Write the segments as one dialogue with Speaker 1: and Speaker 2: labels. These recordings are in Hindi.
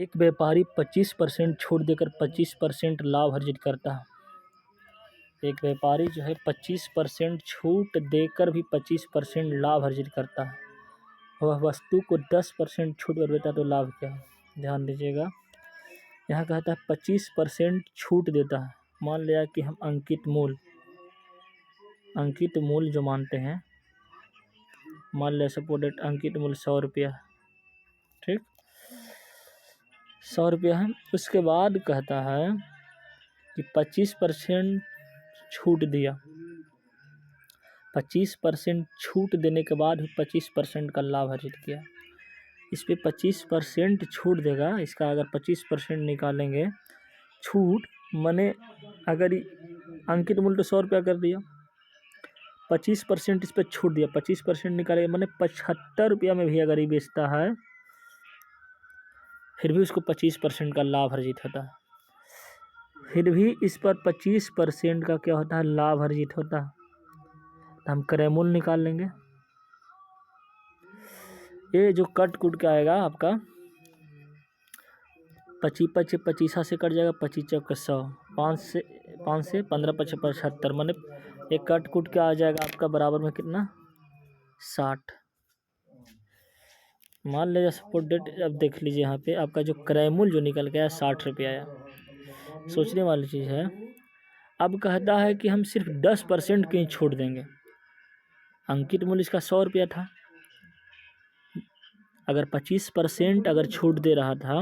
Speaker 1: एक व्यापारी 25% छूट देकर 25% लाभ अर्जित करता है। एक व्यापारी जो है 25% छूट देकर भी 25% लाभ अर्जित करता है। वह वस्तु को 10% छूट पर बेचता तो लाभ क्या है? ध्यान दीजिएगा, यहाँ कहता है 25% छूट देता है। मान लिया कि हम अंकित मूल्य जो मानते हैं, मान लिया सपोज डेट अंकित मूल्य 100 रुपया, ठीक, 100 रुपया है। उसके बाद कहता है कि 25% छूट दिया। 25% छूट देने के बाद भी 25% का लाभ अर्जित किया। इस पर 25% छूट देगा। इसका अगर 25% निकालेंगे छूट, माने अगर अंकित मूल्य तो 100 रुपया कर दिया, 25% इस पर छूट दिया, 25% निकालेगा माने 75 रुपया में भी अगर ये बेचता है, फिर भी उसको 25% का लाभ अर्जित होता है। फिर भी इस पर 25% का क्या होता है? लाभ अर्जित होता है। तो हम क्रय मूल्य निकाल लेंगे। ये जो कट कुट के आएगा आपका 25 से कट जाएगा, 25 चौक 100, 5 से 15 5 75, माने एक कट कुट के आ जाएगा आपका बराबर में कितना? 60। मान लीजिए सपोज डेट, अब देख लीजिए यहाँ पे आपका जो क्रय मूल्य जो निकल के आया 60 रुपया आया। सोचने वाली चीज़ है। अब कहता है कि हम सिर्फ 10% की छूट देंगे। अंकित मूल्य इसका 100 रुपया था, अगर 25% अगर छूट दे रहा था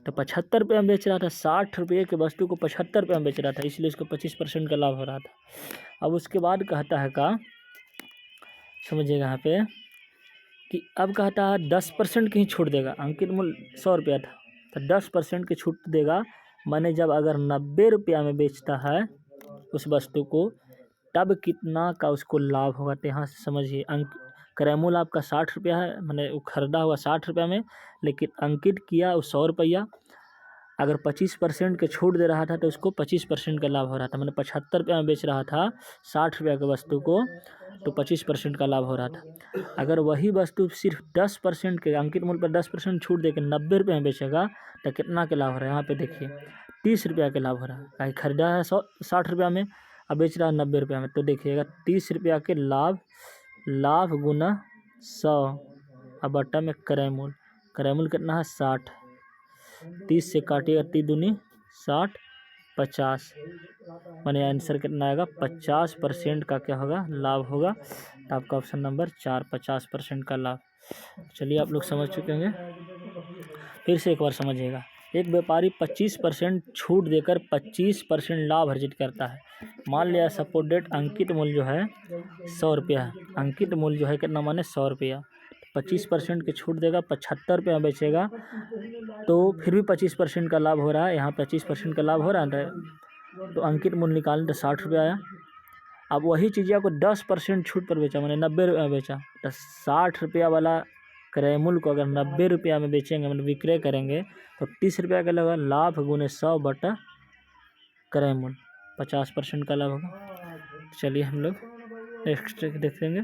Speaker 1: तो 75 रुपये में बेच रहा था। 60 रुपये की वस्तु को 75 रुपये में बेच रहा था, इसलिए उसको 25% का लाभ हो रहा था। अब उसके बाद कहता है का, समझिएगा यहाँ पे, कि अब कहता है 10% की ही छूट देगा। अंकित मूल्य 100 रुपया था तो 10% की छूट देगा। माने जब अगर 90 रुपया में बेचता है उस वस्तु को, तब कितना का उसको लाभ होगा? तो यहाँ से समझिए, क्रय मूल्य आपका 60 रुपया है, मैंने वो खरीदा हुआ 60 रुपया में, लेकिन अंकित किया वो 100 रुपया। अगर 25% के छूट दे रहा था तो उसको 25% का लाभ हो रहा था। मैंने 75 रुपया में बेच रहा था 60 रुपया की वस्तु को, तो 25% का लाभ हो रहा था। अगर वही वस्तु सिर्फ 10% के अंकित मूल्य पर 10% छूट देकर 90 रुपये में बेचेगा तो कितना के लाभ हो रहा है? यहाँ पे देखिए 30 रुपया के लाभ हो रहा है। कहीं खरीदा है 60 रुपया में, अब बेच रहा है 90 रुपया में, तो देखिएगा 30 रुपया के लाभ गुना 100 अब बट्टा में क्रय मूल्य कितना है? 60। 30 से काटिएगा 30 दूनी 60, 50, माने आंसर कितना आएगा? 50% का क्या होगा? लाभ होगा। तो आपका ऑप्शन नंबर 4, 50% का लाभ। चलिए आप लोग समझ चुके होंगे, फिर से एक बार समझिएगा। एक व्यापारी 25% छूट देकर 25% लाभ अर्जित करता है। मान लिया सपोज डेट अंकित मूल्य जो है 100 रुपया है। अंकित मूल्य जो है कितना, माने 100 रुपया। 25% की छूट देगा, 75 रुपये में बेचेगा, तो फिर भी 25% का लाभ हो रहा है। यहाँ 25% का लाभ हो रहा है, तो अंकित मूल्य निकालें तो 60 रुपया आया। अब वही चीज़ आपको 10% छूट पर बेचा, मैंने 90 रुपये में बेचा, तो 60 रुपया वाला क्रय मूल्य को अगर 90 रुपया में बेचेंगे, मतलब विक्रय करेंगे, तो 30 रुपया का लगा लाभ गुने 100 बटा क्रय मूल्य, 50% का लाभ होगा। चलिए हम लोग नेक्स्ट देखेंगे।